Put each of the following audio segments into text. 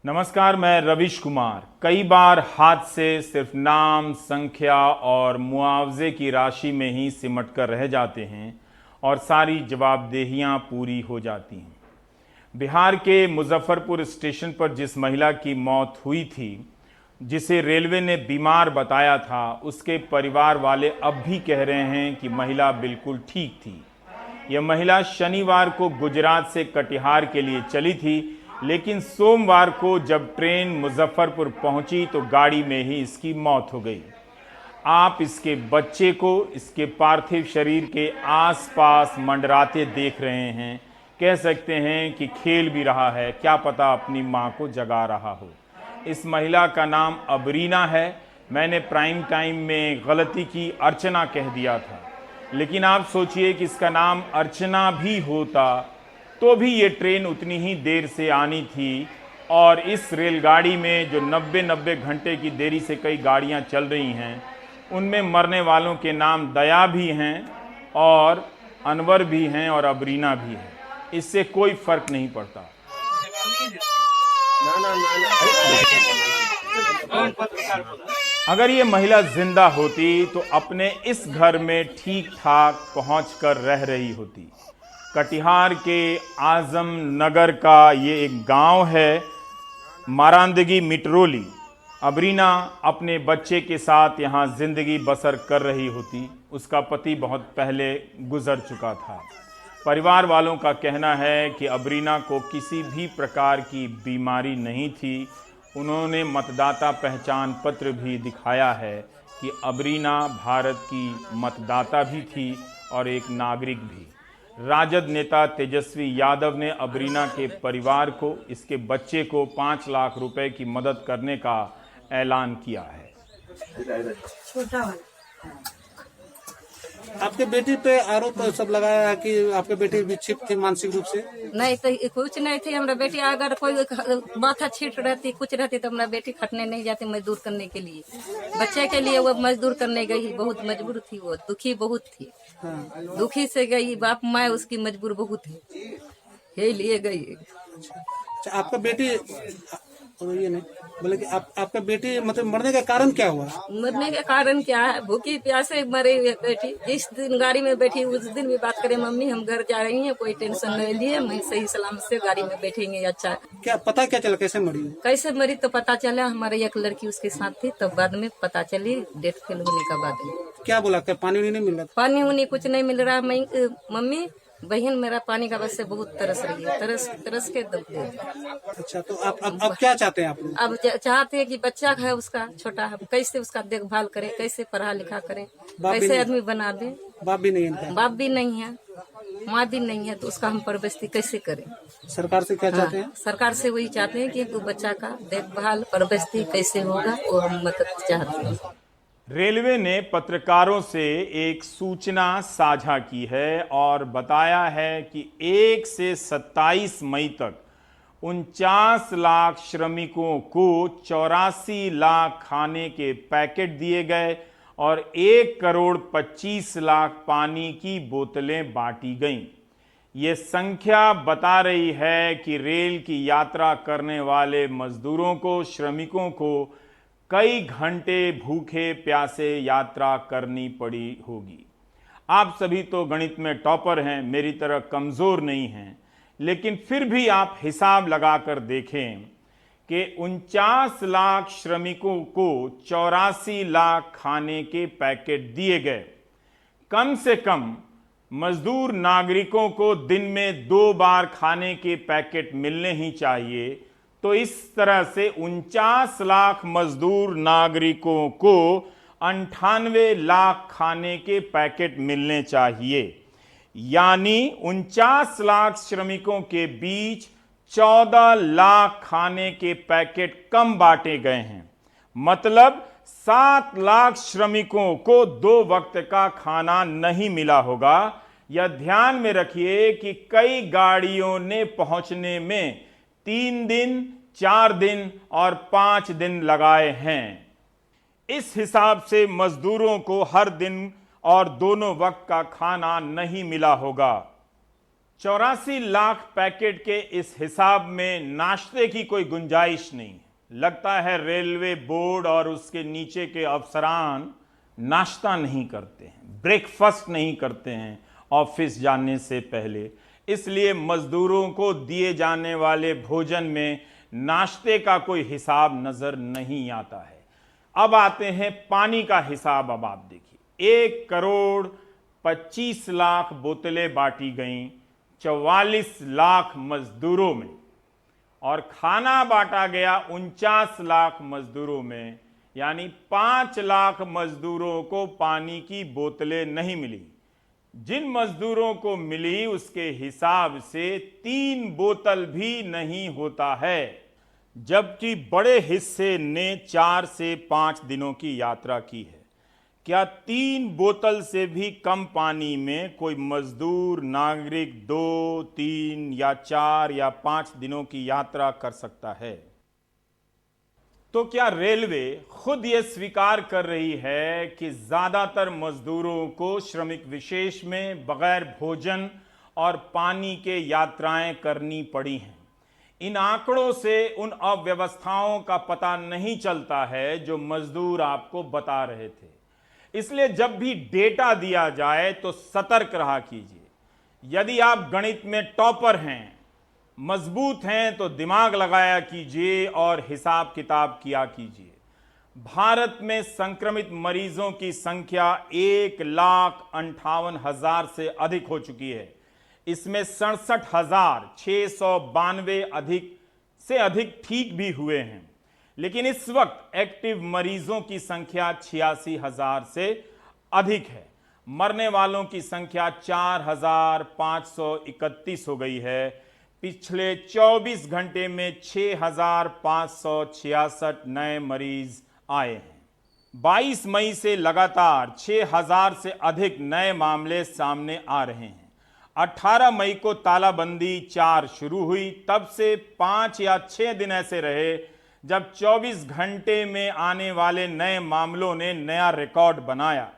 नमस्कार, मैं रविश कुमार। कई बार हादसे सिर्फ नाम, संख्या और मुआवजे की राशि में ही सिमट कर रह जाते हैं और सारी जवाबदेहियां पूरी हो जाती हैं। बिहार के मुजफ्फरपुर स्टेशन पर जिस महिला की मौत हुई थी, जिसे रेलवे ने बीमार बताया था, उसके परिवार वाले अब भी कह रहे हैं कि महिला बिल्कुल ठीक थी। यह महिला शनिवार को गुजरात से कटिहार के लिए चली थी, लेकिन सोमवार को जब ट्रेन मुजफ्फरपुर पहुंची तो गाड़ी में ही इसकी मौत हो गई। आप इसके बच्चे को इसके पार्थिव शरीर के आसपास मंडराते देख रहे हैं। कह सकते हैं कि खेल भी रहा है, क्या पता अपनी मां को जगा रहा हो। इस महिला का नाम अबरीना है। मैंने प्राइम टाइम में गलती की अर्चना कह दिया था, लेकिन आप सोचिए कि इसका नाम अर्चना भी होता तो भी ये ट्रेन उतनी ही देर से आनी थी। और इस रेलगाड़ी में जो 90 घंटे की देरी से कई गाड़ियां चल रही हैं, उनमें मरने वालों के नाम दया भी हैं और अनवर भी हैं और अबरीना भी है। इससे कोई फर्क नहीं पड़ता। अगर ये महिला जिंदा होती तो अपने इस घर में ठीक ठाक पहुंचकर रह रही होती। कटिहार के आजम नगर का ये एक गांव है, मारांदगी मिटरोली। अबरीना अपने बच्चे के साथ यहाँ जिंदगी बसर कर रही होती। उसका पति बहुत पहले गुजर चुका था। परिवार वालों का कहना है कि अबरीना को किसी भी प्रकार की बीमारी नहीं थी। उन्होंने मतदाता पहचान पत्र भी दिखाया है कि अबरीना भारत की मतदाता भी थी और एक नागरिक भी। राजद नेता तेजस्वी यादव ने अबरीना के परिवार को, इसके बच्चे को 5 लाख रुपए की मदद करने का ऐलान किया है। आपके बेटी पे आरोप सब लगाया है कि आपके बेटी विक्षिप्त थी मानसिक रूप से। नहीं तो कुछ नहीं थी। हमारा बेटी अगर कोई माथा छीट रहती, कुछ रहती तो हमारा बेटी खटने नहीं जाती मजदूर करने के लिए। बच्चे के लिए वो मजदूर करने गई, बहुत मजबूर थी, वो दुखी बहुत थी। दुखी से गई, बाप माँ उसकी मजबूर बहुत है, यही लिए गई। अच्छा, आपका बेटी ये नहीं बोले कि आपका बेटी मतलब मरने का कारण क्या हुआ? मरने का कारण क्या है? भूखी प्यासे मरे बेटी। जिस दिन गाड़ी में बैठी उस दिन भी बात करे, मम्मी हम घर जा रही हैं, कोई टेंशन नहीं लिए, मैं सही सलामत से गाड़ी में बैठेंगे। अच्छा, क्या पता क्या चला कैसे मरी? कैसे मरी तो पता चला हमारे एक लड़की उसके साथ थी, तब बाद में पता चली डेथ फेल होने का बाद में। क्या बोला? क्या पानी नहीं मिल रहा? पानी उनी कुछ नहीं मिल रहा। मैं मम्मी बहन मेरा पानी का बस से बहुत तरस रही है, तरस के दब दे। अच्छा, तो आप अब क्या चाहते हैं आप लोग? अब चाहते हैं कि बच्चा है उसका छोटा है, कैसे उसका देखभाल करें, कैसे पढ़ा लिखा करें, कैसे आदमी बना दे। बाप भी नहीं है इनका? बाप भी नहीं है, माँ भी नहीं है, तो उसका हम परवरिश कैसे करें? सरकार से क्या चाहते हैं? सरकार से वही चाहते हैं कि बच्चा का देखभाल परवरिश कैसे होगा, वो हम मदद चाहते हैं। रेलवे ने पत्रकारों से एक सूचना साझा की है और बताया है कि 1 से 27 मई तक 49 लाख श्रमिकों को 84 लाख खाने के पैकेट दिए गए और 1 करोड़ 25 लाख पानी की बोतलें बांटी गईं। ये संख्या बता रही है कि रेल की यात्रा करने वाले मजदूरों को, श्रमिकों को कई घंटे भूखे प्यासे यात्रा करनी पड़ी होगी। आप सभी तो गणित में टॉपर हैं, मेरी तरह कमज़ोर नहीं हैं, लेकिन फिर भी आप हिसाब लगाकर देखें कि 49 लाख श्रमिकों को 84 लाख खाने के पैकेट दिए गए। कम से कम मजदूर नागरिकों को दिन में 2 बार खाने के पैकेट मिलने ही चाहिए। तो इस तरह से 49 लाख मजदूर नागरिकों को 98 लाख खाने के पैकेट मिलने चाहिए। यानी 49 लाख श्रमिकों के बीच 14 लाख खाने के पैकेट कम बांटे गए हैं। मतलब 7 लाख श्रमिकों को 2 वक्त का खाना नहीं मिला होगा। यह ध्यान में रखिए कि कई गाड़ियों ने पहुंचने में 3 दिन, 4 दिन और 5 दिन लगाए हैं। इस हिसाब से मजदूरों को हर दिन और दोनों वक्त का खाना नहीं मिला होगा। 84 लाख पैकेट के इस हिसाब में नाश्ते की कोई गुंजाइश नहीं है। लगता है रेलवे बोर्ड और उसके नीचे के अफसरान नाश्ता नहीं करते हैं, ब्रेकफास्ट नहीं करते हैं ऑफिस जाने से पहले, इसलिए मजदूरों को दिए जाने वाले भोजन में नाश्ते का कोई हिसाब नजर नहीं आता है। अब आते हैं पानी का हिसाब। अब आप देखिए, 1,25,00,000 बोतलें बांटी गईं 44 लाख मजदूरों में, और खाना बांटा गया 49 लाख मजदूरों में, यानी 5 लाख मजदूरों को पानी की बोतलें नहीं मिली। जिन मजदूरों को मिली उसके हिसाब से 3 बोतल भी नहीं होता है, जबकि बड़े हिस्से ने 4 से 5 दिनों की यात्रा की है। क्या 3 बोतल से भी कम पानी में कोई मजदूर नागरिक 2, 3 या 4 या 5 दिनों की यात्रा कर सकता है? तो क्या रेलवे खुद ये स्वीकार कर रही है कि ज्यादातर मजदूरों को श्रमिक विशेष में बगैर भोजन और पानी के यात्राएं करनी पड़ी हैं? इन आंकड़ों से उन अव्यवस्थाओं का पता नहीं चलता है जो मजदूर आपको बता रहे थे। इसलिए जब भी डेटा दिया जाए तो सतर्क रहा कीजिए। यदि आप गणित में टॉपर हैं, मजबूत हैं, तो दिमाग लगाया कीजिए और हिसाब किताब किया कीजिए। भारत में संक्रमित मरीजों की संख्या 1,58,000 से अधिक हो चुकी है। इसमें 67,692 अधिक ठीक भी हुए हैं। लेकिन इस वक्त एक्टिव मरीजों की संख्या 86,000 से अधिक है। मरने वालों की संख्या 4,531 हो गई है। पिछले 24 घंटे में 6,566 नए मरीज आए हैं। 22 मई से लगातार 6,000 से अधिक नए मामले सामने आ रहे हैं। 18 मई को तालाबंदी 4 शुरू हुई, तब से 5 या 6 दिन ऐसे रहे जब 24 घंटे में आने वाले नए मामलों ने नया रिकॉर्ड बनाया।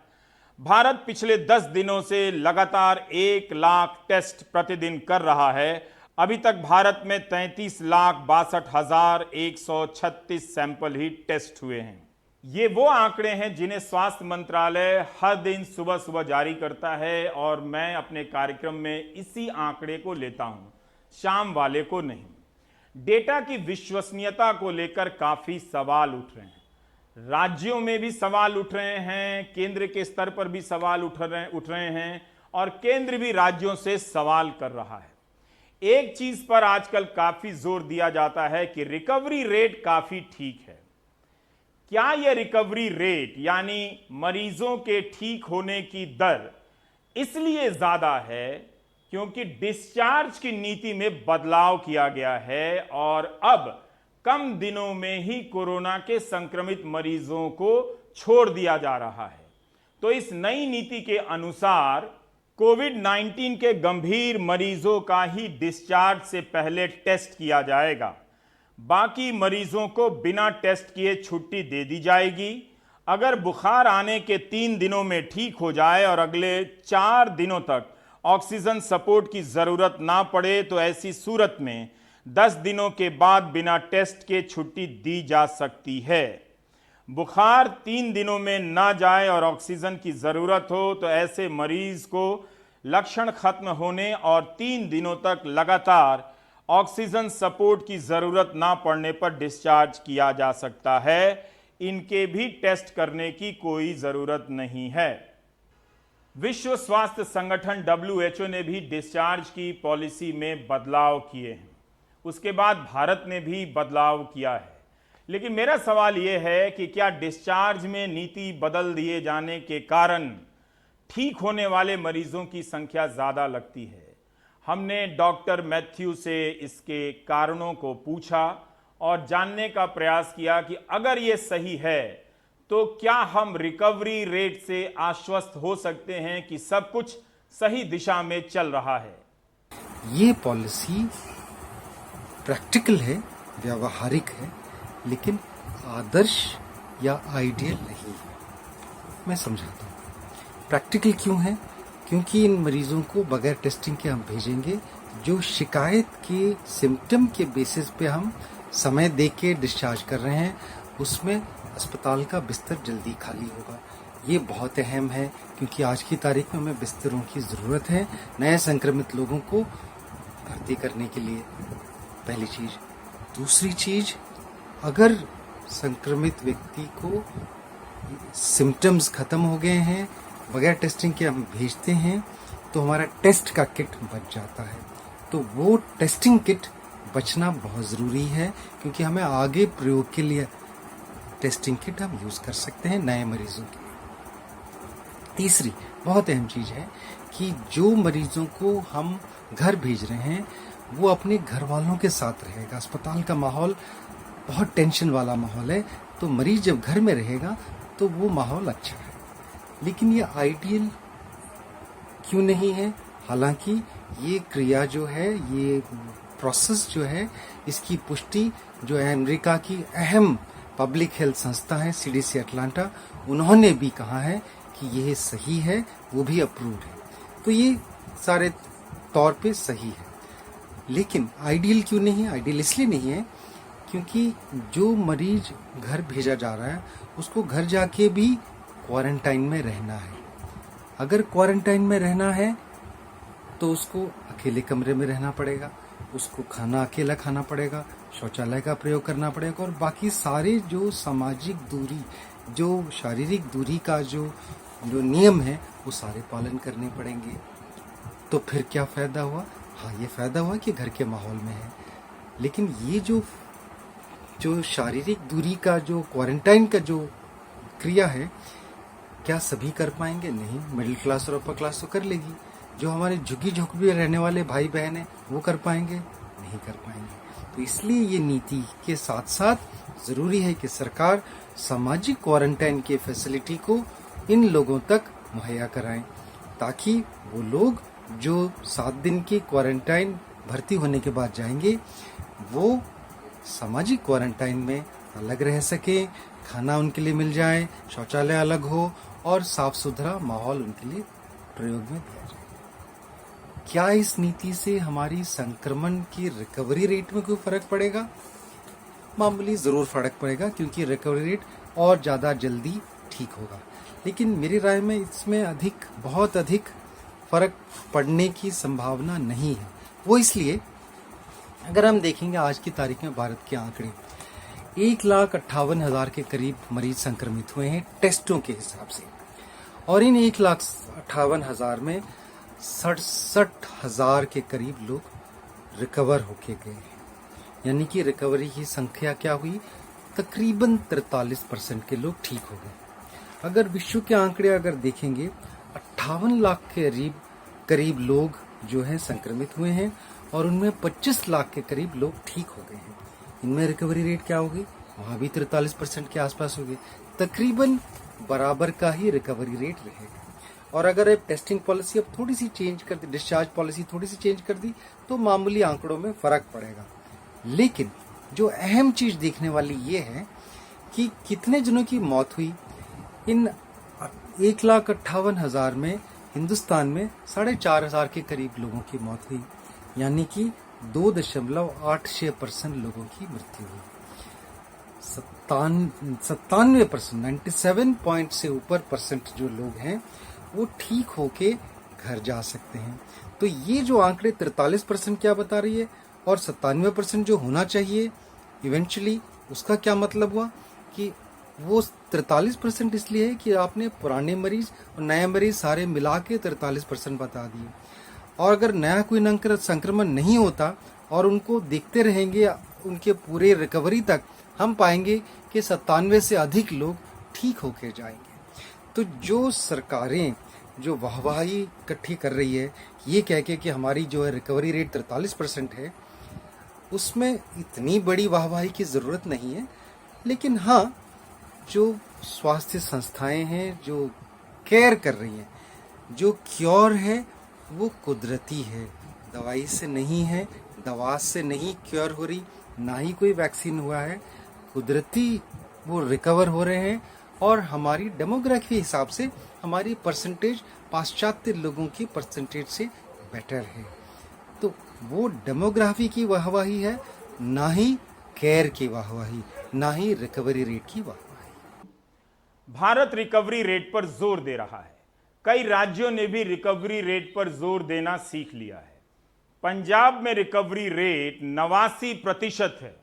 भारत पिछले 10 दिनों से लगातार 1 लाख टेस्ट प्रतिदिन कर रहा है। अभी तक भारत में 33,62,136 सैंपल ही टेस्ट हुए हैं। ये वो आंकड़े हैं जिन्हें स्वास्थ्य मंत्रालय हर दिन सुबह सुबह जारी करता है, और मैं अपने कार्यक्रम में इसी आंकड़े को लेता हूं, शाम वाले को नहीं। डेटा की विश्वसनीयता को लेकर काफी सवाल उठ रहे हैं। राज्यों में भी सवाल उठ रहे हैं, केंद्र के स्तर पर भी सवाल उठ रहे हैं, और केंद्र भी राज्यों से सवाल कर रहा है। एक चीज पर आजकल काफी जोर दिया जाता है कि रिकवरी रेट काफी ठीक है। क्या यह रिकवरी रेट यानी मरीजों के ठीक होने की दर इसलिए ज्यादा है क्योंकि डिस्चार्ज की नीति में बदलाव किया गया है, और अब कम दिनों में ही कोरोना के संक्रमित मरीजों को छोड़ दिया जा रहा है। तो इस नई नीति के अनुसार कोविड-19 के गंभीर मरीजों का ही डिस्चार्ज से पहले टेस्ट किया जाएगा। बाकी मरीजों को बिना टेस्ट किए छुट्टी दे दी जाएगी। अगर बुखार आने के 3 दिनों में ठीक हो जाए और अगले 4 दिनों तक ऑक्सीजन सपोर्ट की जरूरत ना पड़े, तो ऐसी सूरत में 10 दिनों के बाद बिना टेस्ट के छुट्टी दी जा सकती है। बुखार 3 दिनों में ना जाए और ऑक्सीजन की जरूरत हो, तो ऐसे मरीज को लक्षण खत्म होने और 3 दिनों तक लगातार ऑक्सीजन सपोर्ट की जरूरत ना पड़ने पर डिस्चार्ज किया जा सकता है। इनके भी टेस्ट करने की कोई जरूरत नहीं है। विश्व स्वास्थ्य संगठन WHO ने भी डिस्चार्ज की पॉलिसी में बदलाव किए हैं। उसके बाद भारत ने भी बदलाव किया है। लेकिन मेरा सवाल यह है कि क्या डिस्चार्ज में नीति बदल दिए जाने के कारण ठीक होने वाले मरीजों की संख्या ज्यादा लगती है? हमने डॉक्टर मैथ्यू से इसके कारणों को पूछा और जानने का प्रयास किया कि अगर ये सही है तो क्या हम रिकवरी रेट से आश्वस्त हो सकते हैं कि सब कुछ सही दिशा में चल रहा है। ये पॉलिसी प्रैक्टिकल है, व्यावहारिक है, लेकिन आदर्श या आइडियल नहीं है। मैं समझाता हूँ। प्रैक्टिकल क्यों है? क्योंकि इन मरीजों को बगैर टेस्टिंग के हम भेजेंगे। जो शिकायत के सिम्टम के बेसिस पे हम समय दे के डिस्चार्ज कर रहे हैं, उसमें अस्पताल का बिस्तर जल्दी खाली होगा। ये बहुत अहम है, क्योंकि आज की तारीख में हमें बिस्तरों की ज़रूरत है नए संक्रमित लोगों को भर्ती करने के लिए, पहली चीज़। दूसरी चीज़, अगर संक्रमित व्यक्ति को सिम्टम्स खत्म हो गए हैं, बगैर टेस्टिंग के हम भेजते हैं, तो हमारा टेस्ट का किट बच जाता है। तो वो टेस्टिंग किट बचना बहुत ज़रूरी है, क्योंकि हमें आगे प्रयोग के लिए टेस्टिंग किट हम यूज़ कर सकते हैं नए मरीजों के लिए। तीसरी बहुत अहम चीज़ है कि जो मरीजों को हम घर भेज रहे हैं वो अपने घर वालों के साथ रहेगा। अस्पताल का माहौल बहुत टेंशन वाला माहौल है, तो मरीज जब घर में रहेगा तो वो माहौल अच्छा है। लेकिन ये आइडियल क्यों नहीं है? हालांकि ये क्रिया जो है, ये प्रोसेस जो है, इसकी पुष्टि जो है अमेरिका की अहम पब्लिक हेल्थ संस्था है CDC अटलांटा, उन्होंने भी कहा है कि यह सही है, वो भी अप्रूव्ड है। तो ये सारे तौर पे सही है। लेकिन आइडियल क्यों नहीं है? आइडियल इसलिए नहीं है क्योंकि जो मरीज घर भेजा जा रहा है उसको घर जाके भी क्वारंटाइन में रहना है। अगर क्वारंटाइन में रहना है तो उसको अकेले कमरे में रहना पड़ेगा, उसको खाना अकेला खाना पड़ेगा, शौचालय का प्रयोग करना पड़ेगा, और बाकी सारे जो सामाजिक दूरी, जो शारीरिक दूरी का जो नियम है वो सारे पालन करने पड़ेंगे। तो फिर क्या फ़ायदा हुआ? हाँ, ये फ़ायदा हुआ कि घर के माहौल में है। लेकिन ये जो शारीरिक दूरी का जो क्वारंटाइन का जो क्रिया है, क्या सभी कर पाएंगे? नहीं। मिडिल क्लास और अपर क्लास तो कर लेगी। जो हमारे झुग्गी झोंपड़ी रहने वाले भाई बहन हैं वो कर पाएंगे? नहीं कर पाएंगे। तो इसलिए ये नीति के साथ साथ ज़रूरी है कि सरकार सामाजिक क्वारंटाइन के फैसिलिटी को इन लोगों तक मुहैया कराएं, ताकि वो लोग जो 7 दिन की क्वारंटाइन भर्ती होने के बाद जाएंगे वो सामाजिक क्वारंटाइन में अलग रह सके, खाना उनके लिए मिल जाए, शौचालय अलग हो और साफ सुथरा माहौल उनके लिए प्रयोग में दिया जाए। क्या इस नीति से हमारी संक्रमण की रिकवरी रेट में कोई फर्क पड़ेगा? मामूली जरूर फर्क पड़ेगा, क्योंकि रिकवरी रेट और ज्यादा जल्दी ठीक होगा। लेकिन मेरी राय में इसमें बहुत अधिक फर्क पड़ने की संभावना नहीं है। वो इसलिए, अगर हम देखेंगे आज की तारीख में भारत के आंकड़े, 1,58,000 के करीब मरीज संक्रमित हुए हैं टेस्टों के हिसाब से, और इन 1,58,000 में 67,000 के करीब लोग रिकवर होके गए हैं। यानी कि रिकवरी की संख्या क्या हुई? तकरीबन 43% के लोग ठीक हो गए। अगर विश्व के आंकड़े अगर देखेंगे, 58 लाख के करीब लोग जो हैं संक्रमित हुए हैं, और उनमें 25 लाख के करीब लोग ठीक हो गए हैं। इनमें रिकवरी रेट क्या होगी? वहां भी 43% के आसपास होगी। तकरीबन बराबर का ही रिकवरी रेट रहेगा। और अगर अब टेस्टिंग पॉलिसी अब थोड़ी सी चेंज कर दी, डिस्चार्ज पॉलिसी थोड़ी सी चेंज कर दी, तो मामूली आंकड़ों में फर्क पड़ेगा। लेकिन जो अहम चीज देखने वाली ये है कि कितने जनों की मौत हुई। इन 1,58,000 में हिंदुस्तान में 4,500 के करीब लोगों की मौत हुई, यानी कि 2.86% लोगों की मृत्यु हुई। 97%, 97 पॉइंट से ऊपर परसेंट जो लोग हैं वो ठीक होके घर जा सकते हैं। तो ये जो आंकड़े 43% क्या बता रही है, और 97% जो होना चाहिए इवेंचुअली, उसका क्या मतलब हुआ कि वो 43% इसलिए है कि आपने पुराने मरीज और नए मरीज सारे मिला के 43% बता दिए। और अगर नया कोई संक्रमण नहीं होता और उनको देखते रहेंगे उनके पूरे रिकवरी तक, हम पाएंगे कि 97 से अधिक लोग ठीक होके जाएंगे। तो जो सरकारें जो वाहवाही इकट्ठी कर रही है ये कह के कि हमारी जो है रिकवरी रेट 43% है, उसमें इतनी बड़ी वाहवाही की ज़रूरत नहीं है। लेकिन हाँ, जो स्वास्थ्य संस्थाएं हैं जो केयर कर रही हैं, जो क्योर है वो कुदरती है, दवाई से नहीं है, दवा से नहीं क्योर हो रही, ना ही कोई वैक्सीन हुआ है। कुदरती वो रिकवर हो रहे हैं और हमारी डेमोग्राफी के हिसाब से हमारी परसेंटेज पाश्चात्य लोगों की परसेंटेज से बेटर है। तो वो डेमोग्राफी की वाहवाही है, ना ही केयर की वाहवाही, ना ही रिकवरी रेट की वाहवाही। भारत रिकवरी रेट पर जोर दे रहा है। कई राज्यों ने भी रिकवरी रेट पर जोर देना सीख लिया है। पंजाब में रिकवरी रेट 89% है,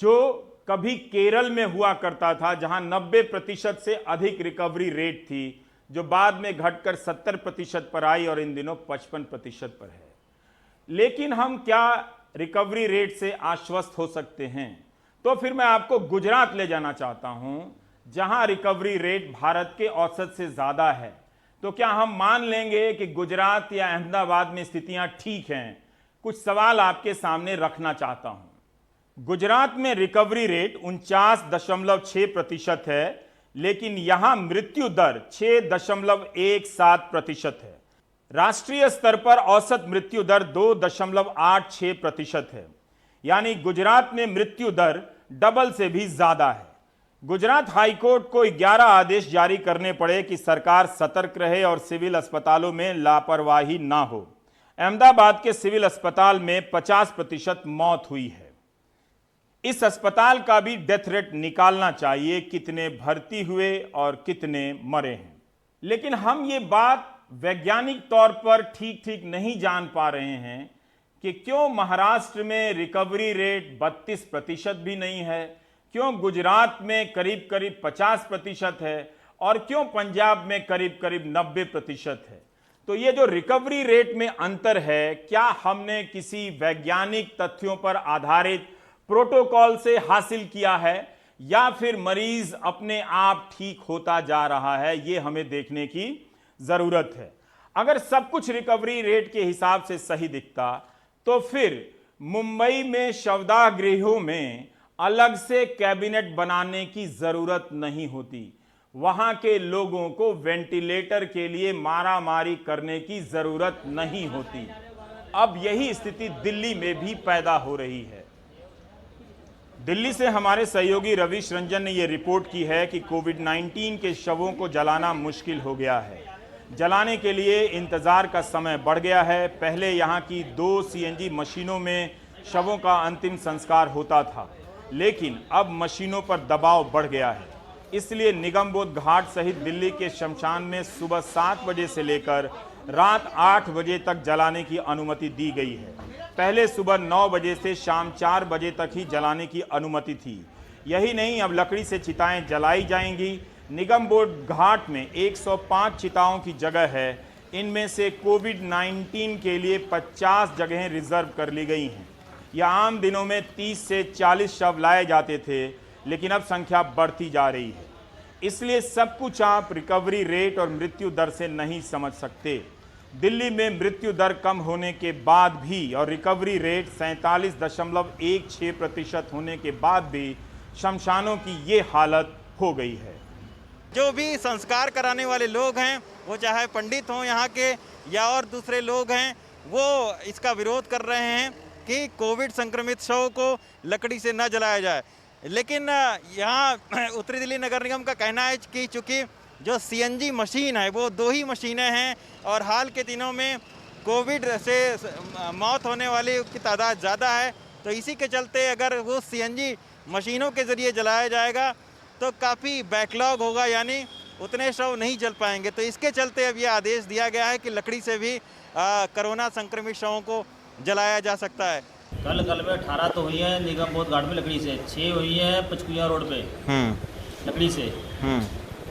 जो कभी केरल में हुआ करता था, जहां 90% से अधिक रिकवरी रेट थी, जो बाद में घटकर 70% पर आई और इन दिनों 55% पर है। लेकिन हम क्या रिकवरी रेट से आश्वस्त हो सकते हैं? तो फिर मैं आपको गुजरात ले जाना चाहता हूं, जहां रिकवरी रेट भारत के औसत से ज्यादा है। तो क्या हम मान लेंगे कि गुजरात या अहमदाबाद में स्थितियां ठीक हैं? कुछ सवाल आपके सामने रखना चाहता हूं। गुजरात में रिकवरी रेट 49.6% है, लेकिन यहां मृत्यु दर 6.17% है। राष्ट्रीय स्तर पर औसत मृत्यु दर 2.86% है, यानी गुजरात में मृत्यु दर डबल से भी ज्यादा है। गुजरात हाईकोर्ट को 11 आदेश जारी करने पड़े कि सरकार सतर्क रहे और सिविल अस्पतालों में लापरवाही ना हो। अहमदाबाद के सिविल अस्पताल में 50% मौत हुई है। इस अस्पताल का भी डेथ रेट निकालना चाहिए, कितने भर्ती हुए और कितने मरे हैं। लेकिन हम ये बात वैज्ञानिक तौर पर ठीक नहीं जान पा रहे हैं कि क्यों महाराष्ट्र में रिकवरी रेट 32% भी नहीं है, क्यों गुजरात में करीब 50% है और क्यों पंजाब में करीब 90% है। तो ये जो रिकवरी रेट में अंतर है, क्या हमने किसी वैज्ञानिक तथ्यों पर आधारित प्रोटोकॉल से हासिल किया है, या फिर मरीज अपने आप ठीक होता जा रहा है? ये हमें देखने की जरूरत है। अगर सब कुछ रिकवरी रेट के हिसाब से सही दिखता, तो फिर मुंबई में शवदाह गृहों में अलग से कैबिनेट बनाने की जरूरत नहीं होती। वहां के लोगों को वेंटिलेटर के लिए मारामारी करने की जरूरत नहीं होती। अब यही स्थिति दिल्ली में भी पैदा हो रही है। दिल्ली से हमारे सहयोगी रविश रंजन ने यह रिपोर्ट की है कि कोविड-19 के शवों को जलाना मुश्किल हो गया है। जलाने के लिए इंतजार का समय बढ़ गया है। पहले यहां की 2 सीएनजी मशीनों में शवों का अंतिम संस्कार होता था, लेकिन अब मशीनों पर दबाव बढ़ गया है। इसलिए निगमबोध घाट सहित दिल्ली के शमशान में सुबह 7 बजे से लेकर रात 8 बजे तक जलाने की अनुमति दी गई है। पहले सुबह 9 बजे से शाम 4 बजे तक ही जलाने की अनुमति थी। यही नहीं, अब लकड़ी से चिताएं जलाई जाएंगी। निगमबोध घाट में 105 चिताओं की जगह है। इनमें से कोविड-19 के लिए 50 जगहें रिजर्व कर ली गई हैं। यह आम दिनों में 30 से 40 शव लाए जाते थे, लेकिन अब संख्या बढ़ती जा रही है। इसलिए सब कुछ आप रिकवरी रेट और मृत्यु दर से नहीं समझ सकते। दिल्ली में मृत्यु दर कम होने के बाद भी और रिकवरी रेट 47.16% होने के बाद भी शमशानों की ये हालत हो गई है। जो भी संस्कार कराने वाले लोग हैं, वो चाहे पंडित हों यहाँ के या और दूसरे लोग हैं, वो इसका विरोध कर रहे हैं कि कोविड संक्रमित शव को लकड़ी से न जलाया जाए। लेकिन यहाँ उत्तरी दिल्ली नगर निगम का कहना है कि चूँकि जो सीएनजी मशीन है वो 2 ही मशीनें हैं और हाल के दिनों में कोविड से मौत होने वाले की तादाद ज़्यादा है, तो इसी के चलते अगर वो सीएनजी मशीनों के ज़रिए जलाया जाएगा तो काफ़ी बैकलॉग होगा, यानी उतने शव नहीं जल पाएंगे। तो इसके चलते अब ये आदेश दिया गया है कि लकड़ी से भी कोरोना संक्रमित शवों को जलाया जा सकता है। कल में 18 तो हुई है निगमबोध घाट में लकड़ी से, 6 हुई है पचकुया रोड पे लकड़ी से,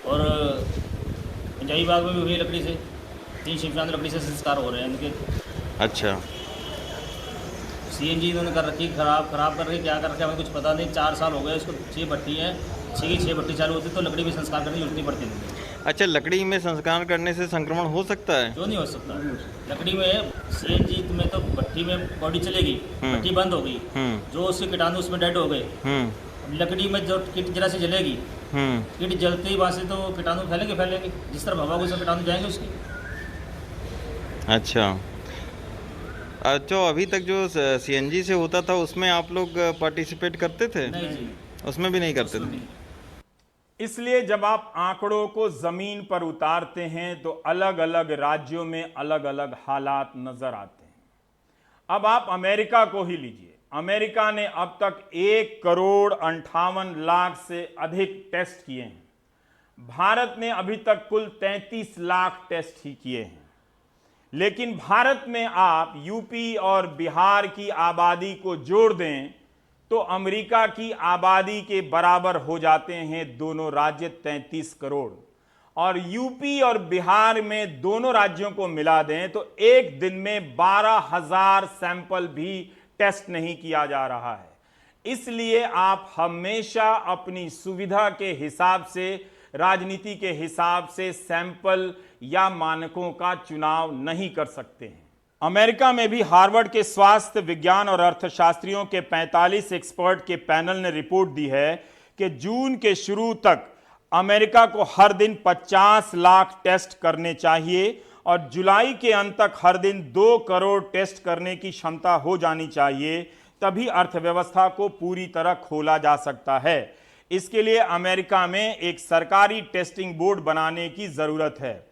और पंजाबी बाग में भी हुई लकड़ी से। 3 शमशान लकड़ी से संस्कार हो रहे हैं इनके। अच्छा, सीएनजी इन्होंने कर रखी, खराब कर रही, क्या कर रखा है हमें कुछ पता नहीं। 4 साल हो गए इसको। 6 भट्टी है, 6 भट्टी चालू होती तो लकड़ी में संस्कार करने की जरूरत नहीं पड़ती थी। अच्छा, लकड़ी में संस्कार करने से संक्रमण हो सकता है? क्यों नहीं हो सकता? लकड़ी में सीएनजी में तो भट्टी में बॉडी चलेगी, भट्टी बंद हो गई, जो उसके कीटाणु उसमें डेड हो गए। लकड़ी में जो किट जरा से जलेगी, किट जलते ही वहाँ से तो कीटाणु फैलेंगे, जिस तरह हवा को सब कीटाणु जाएंगे उसकी। अच्छा, अभी तक जो सीएनजी से होता था उसमें आप लोग पार्टिसिपेट करते थे? नहीं जी, उसमें भी नहीं करते थे। इसलिए जब आप आंकड़ों को जमीन पर उतारते हैं तो अलग अलग राज्यों में अलग अलग हालात नजर आते हैं। अब आप अमेरिका को ही लीजिए। अमेरिका ने अब तक 1,58,00,000 से अधिक टेस्ट किए हैं। भारत ने अभी तक कुल 33 लाख टेस्ट ही किए हैं। लेकिन भारत में आप यूपी और बिहार की आबादी को जोड़ दें तो अमेरिका की आबादी के बराबर हो जाते हैं दोनों राज्य, 33 करोड़। और यूपी और बिहार में दोनों राज्यों को मिला दें तो एक दिन में 12,000 सैंपल भी टेस्ट नहीं किया जा रहा है। इसलिए आप हमेशा अपनी सुविधा के हिसाब से, राजनीति के हिसाब से सैंपल या मानकों का चुनाव नहीं कर सकते हैं। अमेरिका में भी हार्वर्ड के स्वास्थ्य विज्ञान और अर्थशास्त्रियों के 45 एक्सपर्ट के पैनल ने रिपोर्ट दी है कि जून के शुरू तक अमेरिका को हर दिन 50 लाख टेस्ट करने चाहिए और जुलाई के अंत तक हर दिन 2 करोड़ टेस्ट करने की क्षमता हो जानी चाहिए। तभी अर्थव्यवस्था को पूरी तरह खोला जा सकता है। इसके लिए अमेरिका में एक सरकारी टेस्टिंग बोर्ड बनाने की जरूरत है।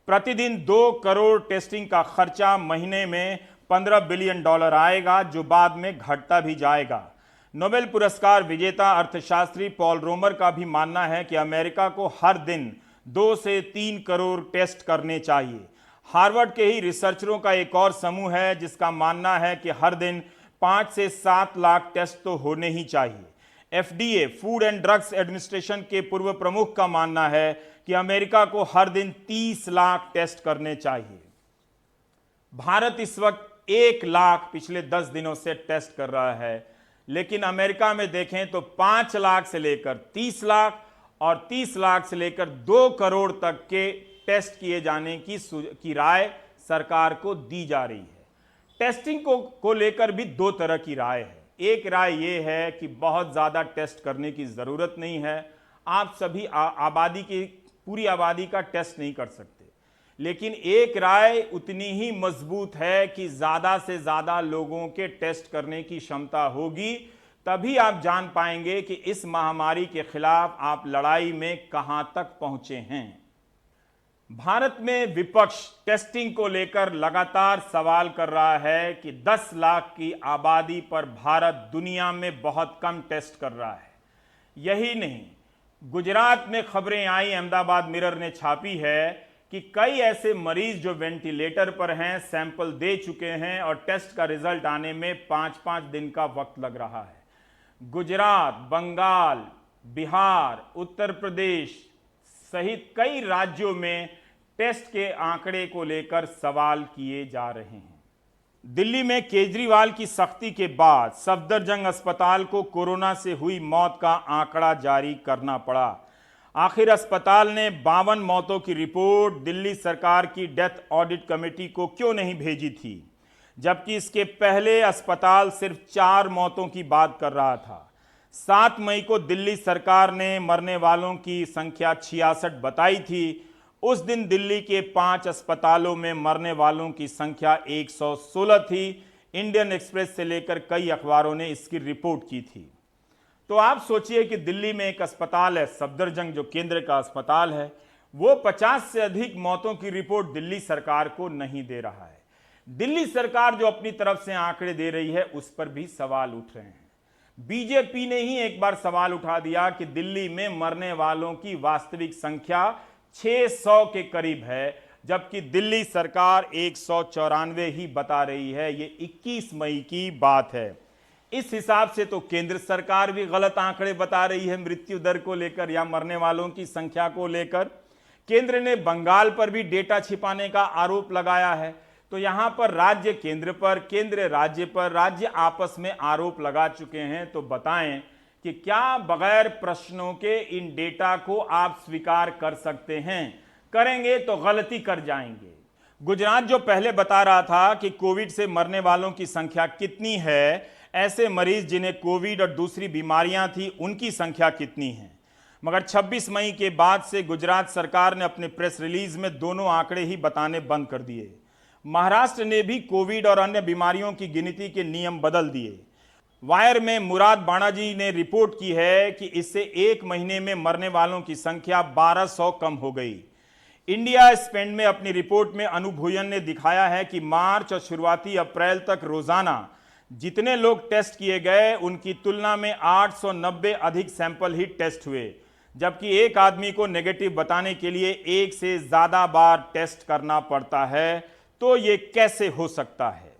प्रतिदिन 2 करोड़ टेस्टिंग का खर्चा महीने में $15 बिलियन आएगा, जो बाद में घटता भी जाएगा। नोबेल पुरस्कार विजेता अर्थशास्त्री पॉल रोमर का भी मानना है कि अमेरिका को हर दिन 2 से 3 करोड़ टेस्ट करने चाहिए। हार्वर्ड के ही रिसर्चरों का एक और समूह है जिसका मानना है कि हर दिन 5 से 7 लाख टेस्ट तो होने ही चाहिए। FDA, food and drugs administration के पूर्व प्रमुख का मानना है कि अमेरिका को हर दिन 30 लाख टेस्ट करने चाहिए। भारत इस वक्त 1 लाख पिछले 10 दिनों से टेस्ट कर रहा है, लेकिन अमेरिका में देखें तो 5 लाख से लेकर 30 लाख और 30 लाख से लेकर 2 करोड़ तक के टेस्ट किए जाने की राय सरकार को दी जा रही है। टेस्टिंग को लेकर भी 2 तरह की राय है। एक राय यह है कि बहुत ज़्यादा टेस्ट करने की ज़रूरत नहीं है, आप सभी आबादी की पूरी आबादी का टेस्ट नहीं कर सकते। लेकिन एक राय उतनी ही मजबूत है कि ज़्यादा से ज़्यादा लोगों के टेस्ट करने की क्षमता होगी, तभी आप जान पाएंगे कि इस महामारी के खिलाफ आप लड़ाई में कहां तक पहुंचे हैं। भारत में विपक्ष टेस्टिंग को लेकर लगातार सवाल कर रहा है कि 10 लाख की आबादी पर भारत दुनिया में बहुत कम टेस्ट कर रहा है। यही नहीं, गुजरात में खबरें आई, अहमदाबाद मिरर ने छापी है कि कई ऐसे मरीज जो वेंटिलेटर पर हैं, सैंपल दे चुके हैं और टेस्ट का रिजल्ट आने में 5-5 दिन का वक्त लग रहा है। गुजरात, बंगाल, बिहार, उत्तर प्रदेश सहित कई राज्यों में टेस्ट के आंकड़े को लेकर सवाल किए जा रहे हैं। दिल्ली में केजरीवाल की सख्ती के बाद सफदरजंग अस्पताल को कोरोना से हुई मौत का आंकड़ा जारी करना पड़ा। आखिर अस्पताल ने 52 मौतों की रिपोर्ट दिल्ली सरकार की डेथ ऑडिट कमेटी को क्यों नहीं भेजी थी, जबकि इसके पहले अस्पताल सिर्फ 4 मौतों की बात कर रहा था। 7 मई को दिल्ली सरकार ने मरने वालों की संख्या 66 बताई थी। उस दिन दिल्ली के 5 अस्पतालों में मरने वालों की संख्या 116 थी। इंडियन एक्सप्रेस से लेकर कई अखबारों ने इसकी रिपोर्ट की थी। तो आप सोचिए कि दिल्ली में एक अस्पताल है सफदरजंग, जो केंद्र का अस्पताल है, वो 50 से अधिक मौतों की रिपोर्ट दिल्ली सरकार को नहीं दे रहा है। दिल्ली सरकार जो अपनी तरफ से आंकड़े दे रही है उस पर भी सवाल उठ रहे हैं। बीजेपी ने ही एक बार सवाल उठा दिया कि दिल्ली में मरने वालों की वास्तविक संख्या 600 के करीब है, जबकि दिल्ली सरकार 194 ही बता रही है। ये 21 मई की बात है। इस हिसाब से तो केंद्र सरकार भी गलत आंकड़े बता रही है मृत्यु दर को लेकर या मरने वालों की संख्या को लेकर। केंद्र ने बंगाल पर भी डेटा छिपाने का आरोप लगाया है। तो यहां पर राज्य केंद्र पर, केंद्र राज्य पर, राज्य आपस में आरोप लगा चुके हैं। तो बताएं कि क्या बगैर प्रश्नों के इन डेटा को आप स्वीकार कर सकते हैं? करेंगे तो गलती कर जाएंगे। गुजरात जो पहले बता रहा था कि कोविड से मरने वालों की संख्या कितनी है, ऐसे मरीज जिन्हें कोविड और दूसरी बीमारियां थी उनकी संख्या कितनी है, मगर 26 मई के बाद से गुजरात सरकार ने अपने प्रेस रिलीज में दोनों आंकड़े ही बताने बंद कर दिए। महाराष्ट्र ने भी कोविड और अन्य बीमारियों की गिनती के नियम बदल दिए। वायर में मुराद बाणाजी ने रिपोर्ट की है कि इससे एक महीने में मरने वालों की संख्या 1200 कम हो गई। इंडिया स्पेंड में अपनी रिपोर्ट में अनूप भुजन ने दिखाया है कि मार्च और शुरुआती अप्रैल तक रोजाना जितने लोग टेस्ट किए गए उनकी तुलना में 890 अधिक सैंपल ही टेस्ट हुए, जबकि एक आदमी को नेगेटिव बताने के लिए एक से ज्यादा बार टेस्ट करना पड़ता है। तो ये कैसे हो सकता है?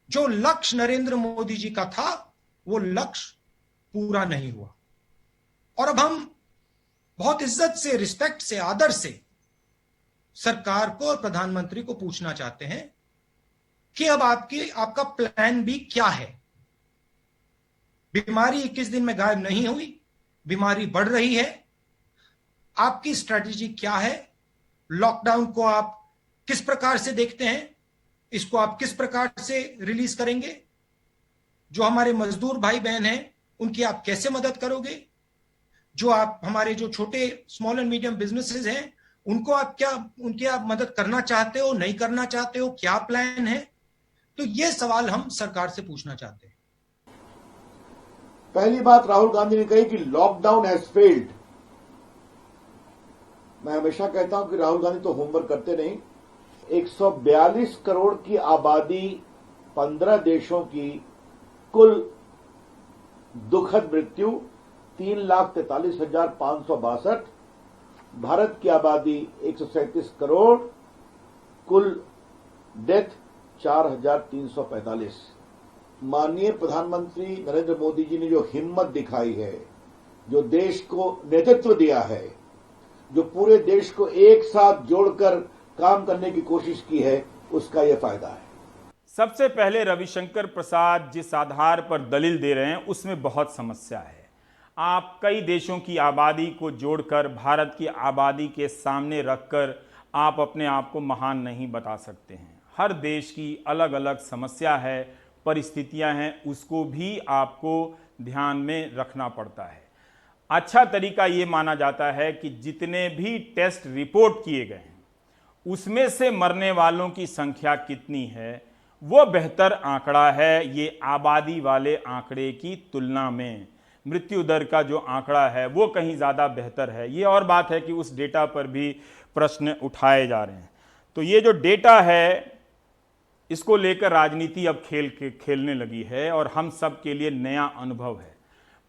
जो लक्ष्य नरेंद्र मोदी जी का था वो लक्ष्य पूरा नहीं हुआ, और अब हम बहुत इज्जत से, रिस्पेक्ट से, आदर से सरकार को और प्रधानमंत्री को पूछना चाहते हैं कि अब आपका प्लान बी क्या है? बीमारी 21 दिन में गायब नहीं हुई, बीमारी बढ़ रही है। आपकी स्ट्रेटेजी क्या है? लॉकडाउन को आप किस प्रकार से देखते हैं? इसको आप किस प्रकार से रिलीज करेंगे? जो हमारे मजदूर भाई बहन हैं उनकी आप कैसे मदद करोगे? जो आप हमारे जो छोटे स्मॉल एंड मीडियम बिजनेसेस हैं उनको उनकी आप मदद करना चाहते हो, नहीं करना चाहते हो? क्या प्लान है? तो ये सवाल हम सरकार से पूछना चाहते हैं। पहली बात राहुल गांधी ने कही कि लॉकडाउन हैज फेल्ड। मैं हमेशा कहता हूं कि राहुल गांधी तो होमवर्क करते नहीं। 142 करोड़ की आबादी, 15 देशों की कुल दुखद मृत्यु 3,43,562। भारत की आबादी 137 करोड़, कुल डेथ 4,345। माननीय प्रधानमंत्री नरेंद्र मोदी जी ने जो हिम्मत दिखाई है, जो देश को नेतृत्व दिया है, जो पूरे देश को एक साथ जोड़कर काम करने की कोशिश की है, उसका यह फायदा है। सबसे पहले रविशंकर प्रसाद जिस आधार पर दलील दे रहे हैं उसमें बहुत समस्या है। आप कई देशों की आबादी को जोड़कर भारत की आबादी के सामने रखकर आप अपने आप को महान नहीं बता सकते हैं। हर देश की अलग अलग समस्या है, परिस्थितियां हैं, उसको भी आपको ध्यान में रखना पड़ता है। अच्छा तरीका ये माना जाता है कि जितने भी टेस्ट रिपोर्ट किए गए हैं उसमें से मरने वालों की संख्या कितनी है वो बेहतर आंकड़ा है। ये आबादी वाले आंकड़े की तुलना में मृत्यु दर का जो आंकड़ा है वो कहीं ज़्यादा बेहतर है। ये और बात है कि उस डेटा पर भी प्रश्न उठाए जा रहे हैं। तो ये जो डेटा है इसको लेकर राजनीति अब खेलने लगी है और हम सब के लिए नया अनुभव है।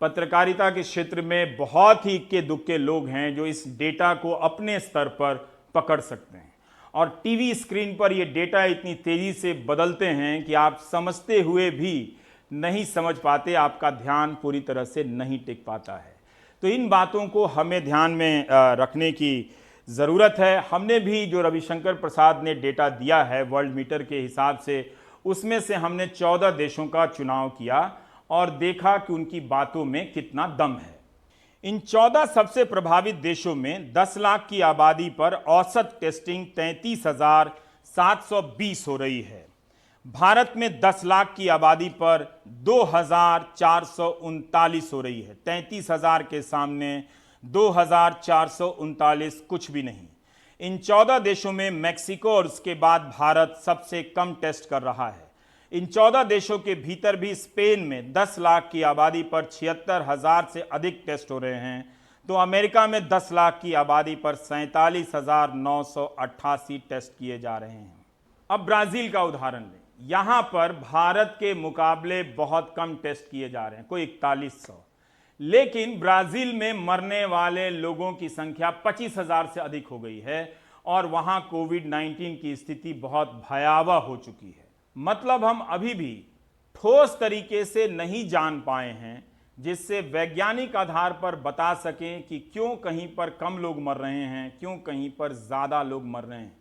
पत्रकारिता के क्षेत्र में बहुत ही इक्के दुक्के लोग हैं जो इस डेटा को अपने स्तर पर पकड़ सकते हैं, और टीवी स्क्रीन पर ये डेटा इतनी तेजी से बदलते हैं कि आप समझते हुए भी नहीं समझ पाते, आपका ध्यान पूरी तरह से नहीं टिक पाता है। तो इन बातों को हमें ध्यान में रखने की ज़रूरत है। हमने भी जो रविशंकर प्रसाद ने डेटा दिया है वर्ल्ड मीटर के हिसाब से, उसमें से हमने 14 देशों का चुनाव किया और देखा कि उनकी बातों में कितना दम है। इन 14 सबसे प्रभावित देशों में 10 लाख की आबादी पर औसत टेस्टिंग 33,720 हो रही है। भारत में 10 लाख की आबादी पर 2,439 हो रही है। 33,000 के सामने 2,439 कुछ भी नहीं। इन 14 देशों में मैक्सिको और उसके बाद भारत सबसे कम टेस्ट कर रहा है। इन 14 देशों के भीतर भी स्पेन में 10 लाख की आबादी पर 76,000 से अधिक टेस्ट हो रहे हैं। तो अमेरिका में 10 लाख की आबादी पर 47,988 टेस्ट किए जा रहे हैं। अब ब्राजील का उदाहरण लें। यहां पर भारत के मुकाबले बहुत कम टेस्ट किए जा रहे हैं, कोई 4100, लेकिन ब्राजील में मरने वाले लोगों की संख्या 25,000 से अधिक हो गई है और वहां कोविड-19 की स्थिति बहुत भयावह हो चुकी है। मतलब हम अभी भी ठोस तरीके से नहीं जान पाए हैं जिससे वैज्ञानिक आधार पर बता सकें कि क्यों कहीं पर कम लोग मर रहे हैं, क्यों कहीं पर ज़्यादा लोग मर रहे हैं।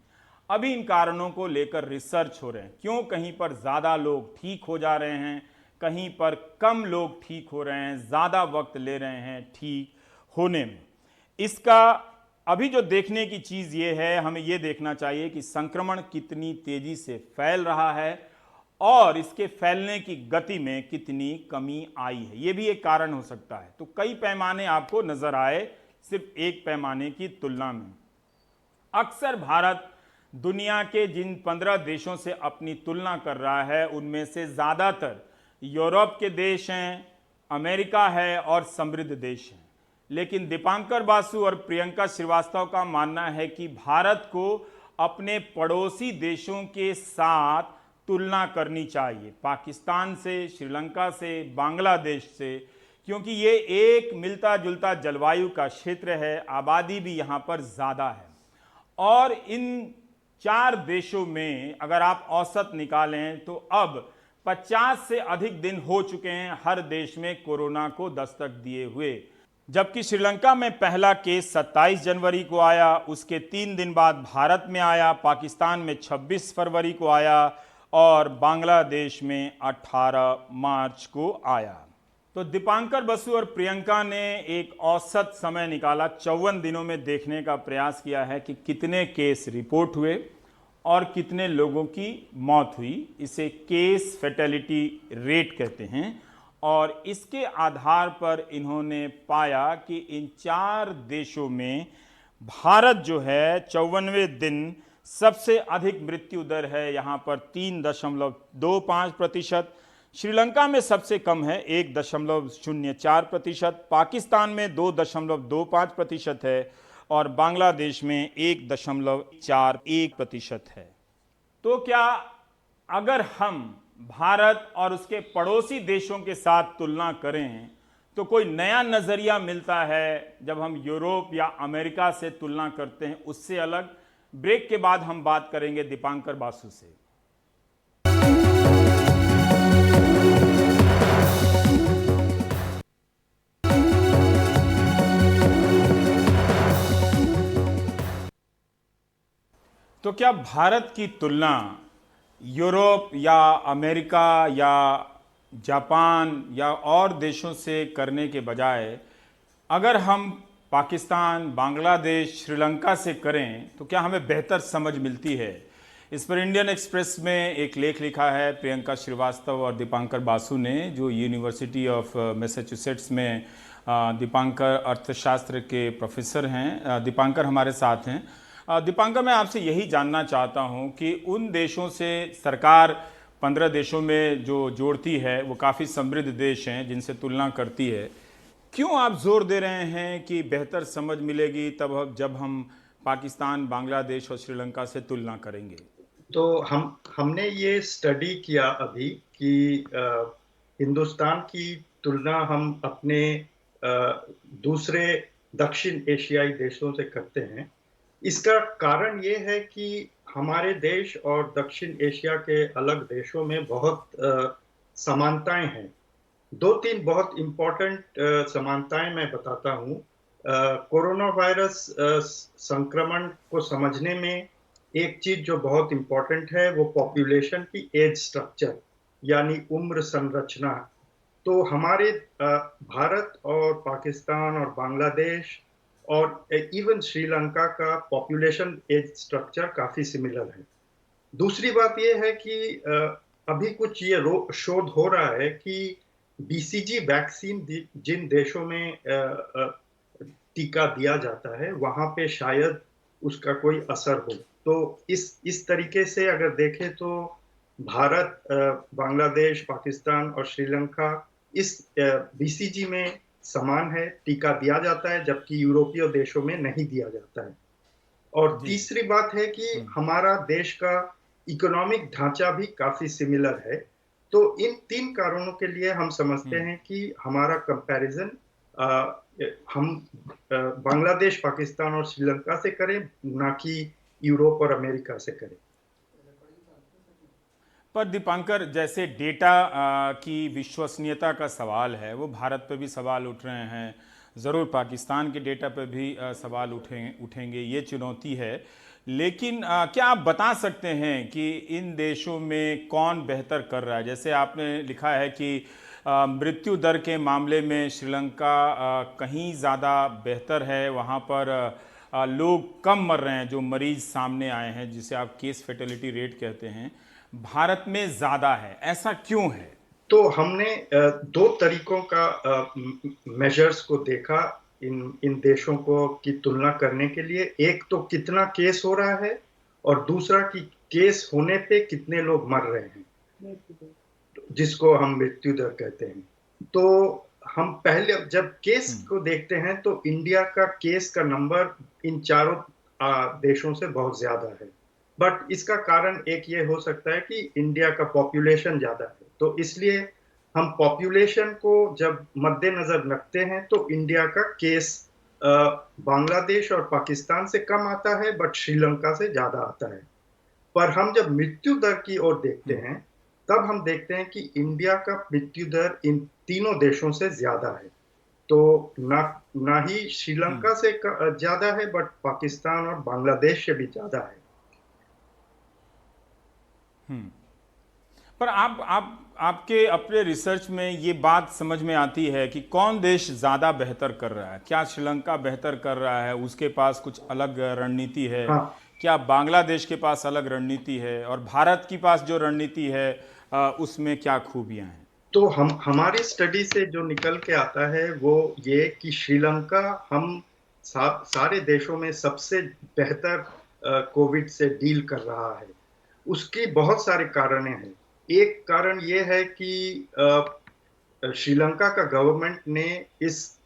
अभी इन कारणों को लेकर रिसर्च हो रहे हैं, क्यों कहीं पर ज़्यादा लोग ठीक हो जा रहे हैं, कहीं पर कम लोग ठीक हो रहे हैं, ज़्यादा वक्त ले रहे हैं ठीक होने में। इसका अभी जो देखने की चीज़ ये है, हमें ये देखना चाहिए कि संक्रमण कितनी तेज़ी से फैल रहा है और इसके फैलने की गति में कितनी कमी आई है। ये भी एक कारण हो सकता है। तो कई पैमाने आपको नज़र आए सिर्फ एक पैमाने की तुलना में। अक्सर भारत दुनिया के जिन 15 देशों से अपनी तुलना कर रहा है उनमें से ज़्यादातर यूरोप के देश हैं, अमेरिका है और समृद्ध देश हैं। लेकिन दीपांकर बासु और प्रियंका श्रीवास्तव का मानना है कि भारत को अपने पड़ोसी देशों के साथ तुलना करनी चाहिए, पाकिस्तान से, श्रीलंका से, बांग्लादेश से, क्योंकि ये एक मिलता जुलता जलवायु का क्षेत्र है, आबादी भी यहाँ पर ज़्यादा है। और इन 4 देशों में अगर आप औसत निकालें तो अब 50 से अधिक दिन हो चुके हैं हर देश में कोरोना को दस्तक दिए हुए। जबकि श्रीलंका में पहला केस 27 जनवरी को आया, उसके 3 दिन बाद भारत में आया, पाकिस्तान में 26 फरवरी को आया और बांग्लादेश में 18 मार्च को आया। तो दीपांकर बसु और प्रियंका ने एक औसत समय निकाला, 54 दिनों में देखने का प्रयास किया है कि कितने केस रिपोर्ट हुए और कितने लोगों की मौत हुई। इसे केस फैटेलिटी रेट कहते हैं। और इसके आधार पर इन्होंने पाया कि इन 4 देशों में भारत जो है 54वें दिन सबसे अधिक मृत्यु दर है, यहाँ पर 3.25%। श्रीलंका में सबसे कम है 1.04%, पाकिस्तान में 2.25% है और बांग्लादेश में 1.41% है। तो क्या अगर हम भारत और उसके पड़ोसी देशों के साथ तुलना करें तो कोई नया नजरिया मिलता है जब हम यूरोप या अमेरिका से तुलना करते हैं, उससे अलग? ब्रेक के बाद हम बात करेंगे दीपांकर बासु से। तो क्या भारत की तुलना यूरोप या अमेरिका या जापान या और देशों से करने के बजाय अगर हम पाकिस्तान, बांग्लादेश, श्रीलंका से करें तो क्या हमें बेहतर समझ मिलती है? इस पर इंडियन एक्सप्रेस में एक लेख लिखा है प्रियंका श्रीवास्तव और दीपांकर बासु ने, जो यूनिवर्सिटी ऑफ मैसाचुसेट्स में दीपांकर अर्थशास्त्र के प्रोफेसर हैं। दीपांकर हमारे साथ हैं। दीपांकर, मैं आपसे यही जानना चाहता हूं कि उन देशों से सरकार 15 देशों में जो जोड़ती है वो काफ़ी समृद्ध देश हैं जिनसे तुलना करती है, क्यों आप जोर दे रहे हैं कि बेहतर समझ मिलेगी तब जब हम पाकिस्तान, बांग्लादेश और श्रीलंका से तुलना करेंगे? तो हमने ये स्टडी किया अभी कि हिंदुस्तान की तुलना हम अपने दूसरे दक्षिण एशियाई देशों से करते हैं। इसका कारण ये है कि हमारे देश और दक्षिण एशिया के अलग देशों में बहुत समानताएं हैं। 2-3 बहुत इम्पोर्टेंट समानताएं मैं बताता हूँ। कोरोना वायरस संक्रमण को समझने में एक चीज जो बहुत इम्पोर्टेंट है वो पॉपुलेशन की एज स्ट्रक्चर यानी उम्र संरचना। तो हमारे भारत और पाकिस्तान और बांग्लादेश और इवन श्रीलंका का पॉपुलेशन एज स्ट्रक्चर काफी सिमिलर है। दूसरी बात यह है कि अभी कुछ ये शोध हो रहा है कि बीसीजी वैक्सीन जिन देशों में टीका दिया जाता है वहां पे शायद उसका कोई असर हो। तो इस तरीके से अगर देखें तो भारत, बांग्लादेश, पाकिस्तान और श्रीलंका इस बीसीजी में समान है, टीका दिया जाता है, जबकि यूरोपीय देशों में नहीं दिया जाता है। और तीसरी बात है कि हमारा देश का इकोनॉमिक ढांचा भी काफी सिमिलर है। तो इन 3 कारणों के लिए हम समझते हैं कि हमारा कंपैरिजन हम बांग्लादेश, पाकिस्तान और श्रीलंका से करें, ना कि यूरोप और अमेरिका से करें। पर दीपांकर, जैसे डेटा की विश्वसनीयता का सवाल है, वो भारत पे भी सवाल उठ रहे हैं, ज़रूर पाकिस्तान के डेटा पे भी सवाल उठेंगे, ये चुनौती है। लेकिन क्या आप बता सकते हैं कि इन देशों में कौन बेहतर कर रहा है? जैसे आपने लिखा है कि मृत्यु दर के मामले में श्रीलंका कहीं ज़्यादा बेहतर है, वहाँ पर लोग कम मर रहे हैं जो मरीज सामने आए हैं, जिसे आप केस फैटेलिटी रेट कहते हैं, भारत में ज़्यादा है। ऐसा क्यों है? तो हमने 2 तरीकों का मेजर्स को देखा इन देशों को की तुलना करने के लिए। एक तो कितना केस हो रहा है और दूसरा कि केस होने पे कितने लोग मर रहे हैं। जिसको हम मृत्यु दर कहते हैं। तो हम पहले जब केस को देखते हैं तो इंडिया का केस का नंबर इन चारों देशों से बहुत ज्यादा है। बट इसका कारण एक ये हो सकता है कि इंडिया का पॉपुलेशन ज्यादा है, तो इसलिए हम पॉपुलेशन को जब मद्देनजर रखते हैं तो इंडिया का केस बांग्लादेश और पाकिस्तान से कम आता है, बट श्रीलंका से ज्यादा आता है। पर हम जब मृत्यु दर की ओर देखते हैं तब हम देखते हैं कि इंडिया का मृत्यु दर इन तीनों देशों से ज्यादा है। तो ना ही श्रीलंका से ज्यादा है, बट पाकिस्तान और बांग्लादेश से भी ज्यादा है। पर आपके अपने रिसर्च में ये बात समझ में आती है कि कौन देश ज़्यादा बेहतर कर रहा है? क्या श्रीलंका बेहतर कर रहा है, उसके पास कुछ अलग रणनीति है? हाँ। क्या बांग्लादेश के पास अलग रणनीति है? और भारत के पास जो रणनीति है उसमें क्या खूबियां हैं? तो हमारी स्टडी से जो निकल के आता है वो ये कि श्रीलंका हम सारे देशों में सबसे बेहतर कोविड से डील कर रहा है। उसके बहुत सारे कारण हैं। एक कारण ये है कि श्रीलंका का गवर्नमेंट ने इस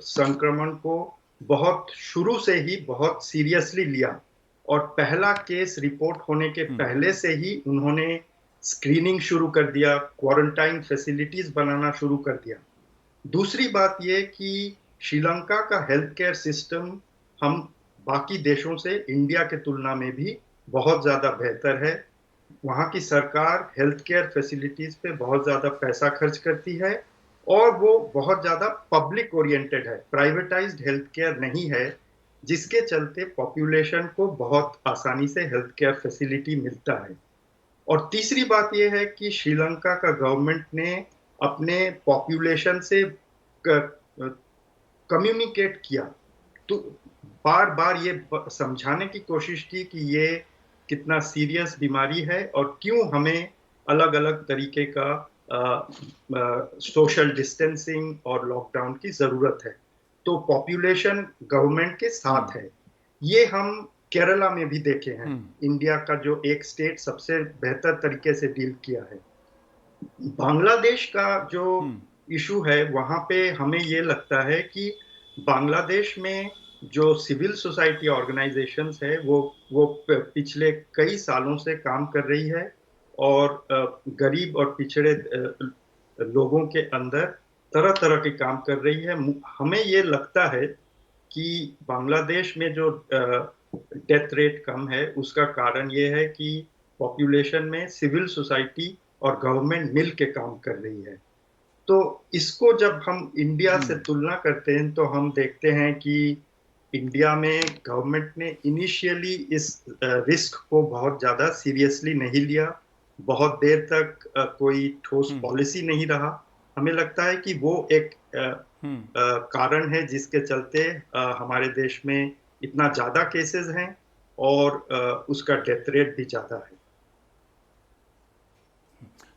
संक्रमण को बहुत शुरू से ही बहुत सीरियसली लिया और पहला केस रिपोर्ट होने के पहले से ही उन्होंने स्क्रीनिंग शुरू कर दिया, क्वारंटाइन फैसिलिटीज बनाना शुरू कर दिया। दूसरी बात ये कि श्रीलंका का हेल्थ केयर सिस्टम हम बाकी देशों से इंडिया के तुलना में भी बहुत ज़्यादा बेहतर है। वहाँ की सरकार हेल्थ केयर फैसिलिटीज पे बहुत ज़्यादा पैसा खर्च करती है और वो बहुत ज़्यादा पब्लिक ओरिएंटेड है, प्राइवेटाइज्ड हेल्थ केयर नहीं है, जिसके चलते पॉपुलेशन को बहुत आसानी से हेल्थ केयर फैसिलिटी मिलता है। और तीसरी बात यह है कि श्रीलंका का गवर्नमेंट ने अपने पॉपुलेशन से कम्युनिकेट किया, तो बार बार ये समझाने की कोशिश की कि ये कितना सीरियस बीमारी है और क्यों हमें अलग अलग तरीके का सोशल डिस्टेंसिंग और लॉकडाउन की ज़रूरत है। तो पॉपुलेशन गवर्नमेंट के साथ है। ये हम केरला में भी देखे हैं। इंडिया का जो एक स्टेट सबसे बेहतर तरीके से डील किया है। बांग्लादेश का जो इशू है वहाँ पे हमें ये लगता है कि बांग्लादेश में जो सिविल सोसाइटी ऑर्गेनाइजेशंस है वो पिछले कई सालों से काम कर रही है और गरीब और पिछड़े लोगों के अंदर तरह तरह के काम कर रही है। हमें ये लगता है कि बांग्लादेश में जो डेथ रेट कम है उसका कारण ये है कि पॉपुलेशन में सिविल सोसाइटी और गवर्नमेंट मिल के काम कर रही है। तो इसको जब हम इंडिया से तुलना करते हैं तो हम देखते हैं कि इंडिया में गवर्नमेंट ने इनिशियली इस रिस्क को बहुत ज़्यादा सीरियसली नहीं लिया, बहुत देर तक कोई ठोस पॉलिसी नहीं रहा। हमें लगता है कि वो एक कारण है जिसके चलते हमारे देश में इतना ज़्यादा केसेस हैं और उसका डेथ रेट भी ज़्यादा है।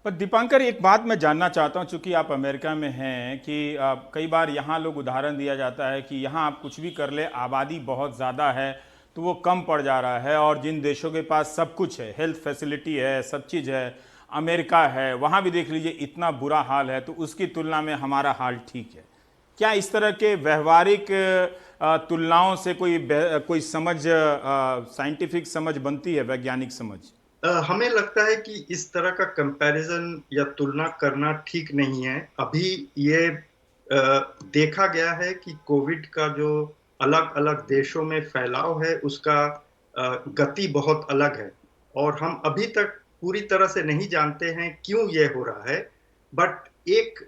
पर दीपांकर, एक बात मैं जानना चाहता हूं, चूंकि आप अमेरिका में हैं, कि कई बार यहाँ लोग उदाहरण दिया जाता है कि यहाँ आप कुछ भी कर ले, आबादी बहुत ज़्यादा है तो वो कम पड़ जा रहा है, और जिन देशों के पास सब कुछ है, हेल्थ फैसिलिटी है, सब चीज़ है, अमेरिका है, वहाँ भी देख लीजिए इतना बुरा हाल है, तो उसकी तुलना में हमारा हाल ठीक है। क्या इस तरह के व्यवहारिक तुलनाओं से कोई समझ, साइंटिफिक समझ बनती है, वैज्ञानिक समझ? हमें लगता है कि इस तरह का कंपैरिजन या तुलना करना ठीक नहीं है। अभी ये देखा गया है कि कोविड का जो अलग अलग देशों में फैलाव है उसका गति बहुत अलग है और हम अभी तक पूरी तरह से नहीं जानते हैं क्यों ये हो रहा है। बट एक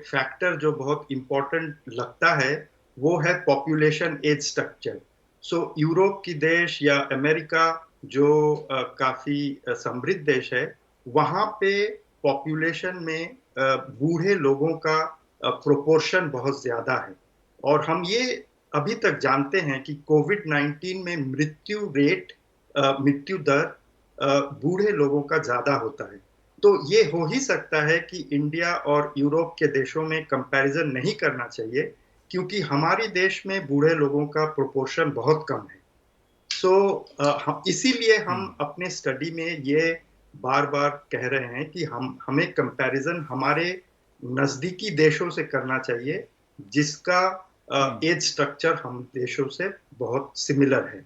फैक्टर जो बहुत इम्पोर्टेंट लगता है वो है पॉपुलेशन एज स्ट्रक्चर। सो यूरोप की देश या अमेरिका जो काफ़ी समृद्ध देश है, वहाँ पे पॉपुलेशन में बूढ़े लोगों का प्रोपोर्शन बहुत ज़्यादा है और हम ये अभी तक जानते हैं कि कोविड-19 में मृत्यु दर बूढ़े लोगों का ज़्यादा होता है। तो ये हो ही सकता है कि इंडिया और यूरोप के देशों में कंपैरिजन नहीं करना चाहिए क्योंकि हमारे देश में बूढ़े लोगों का प्रोपोर्शन बहुत कम है। इसीलिए हम अपने स्टडी में ये बार बार कह रहे हैं कि हमें कंपैरिजन हमारे नजदीकी देशों से करना चाहिए, जिसका एज स्ट्रक्चर हम देशों से बहुत सिमिलर है।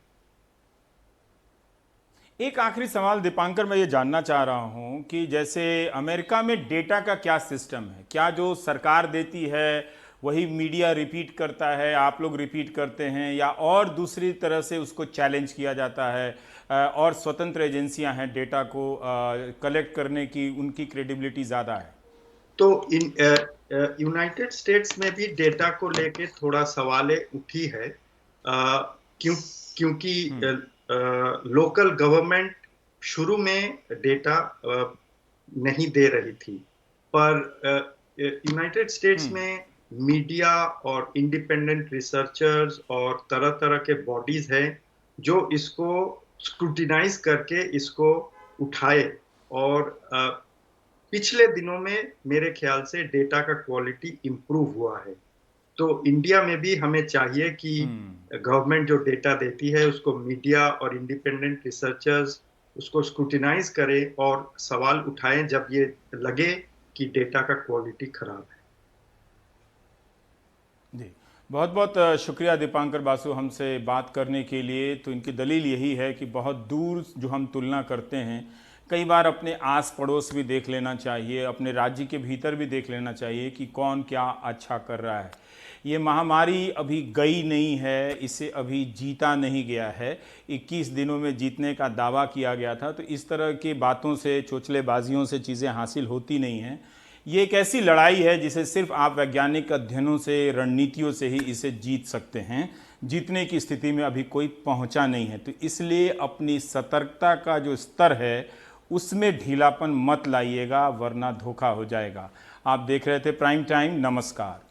एक आखिरी सवाल दीपांकर, मैं ये जानना चाह रहा हूं कि जैसे अमेरिका में डेटा का क्या सिस्टम है? क्या जो सरकार देती है वही मीडिया रिपीट करता है, आप लोग रिपीट करते हैं, या और दूसरी तरह से उसको चैलेंज किया जाता है और स्वतंत्र एजेंसियां हैं डेटा को कलेक्ट करने की, उनकी क्रेडिबिलिटी ज़्यादा है? तो यूनाइटेड स्टेट्स में भी डेटा को लेके थोड़ा सवालें उठी है, क्योंकि लोकल गवर्नमेंट शुरू में डेटा नहीं दे रही थी, पर यूनाइटेड स्टेट्स में मीडिया और इंडिपेंडेंट रिसर्चर्स और तरह तरह के बॉडीज हैं जो इसको स्क्रूटिनाइज करके इसको उठाए, और पिछले दिनों में मेरे ख्याल से डेटा का क्वालिटी इंप्रूव हुआ है। तो इंडिया में भी हमें चाहिए कि गवर्नमेंट जो डेटा देती है उसको मीडिया और इंडिपेंडेंट रिसर्चर्स उसको स्क्रूटिनाइज करें और सवाल उठाएं जब ये लगे कि डेटा का क्वालिटी खराब है। जी, बहुत बहुत शुक्रिया दीपांकर बासु हमसे बात करने के लिए। तो इनकी दलील यही है कि बहुत दूर जो हम तुलना करते हैं, कई बार अपने आस पड़ोस भी देख लेना चाहिए, अपने राज्य के भीतर भी देख लेना चाहिए कि कौन क्या अच्छा कर रहा है। ये महामारी अभी गई नहीं है, इसे अभी जीता नहीं गया है। 21 दिनों में जीतने का दावा किया गया था। तो इस तरह की बातों से, चोचलेबाजियों से चीज़ें हासिल होती नहीं हैं। ये एक ऐसी लड़ाई है जिसे सिर्फ आप वैज्ञानिक अध्ययनों से, रणनीतियों से ही इसे जीत सकते हैं। जीतने की स्थिति में अभी कोई पहुंचा नहीं है। तो इसलिए अपनी सतर्कता का जो स्तर है उसमें ढीलापन मत लाइएगा, वरना धोखा हो जाएगा। आप देख रहे थे प्राइम टाइम। नमस्कार।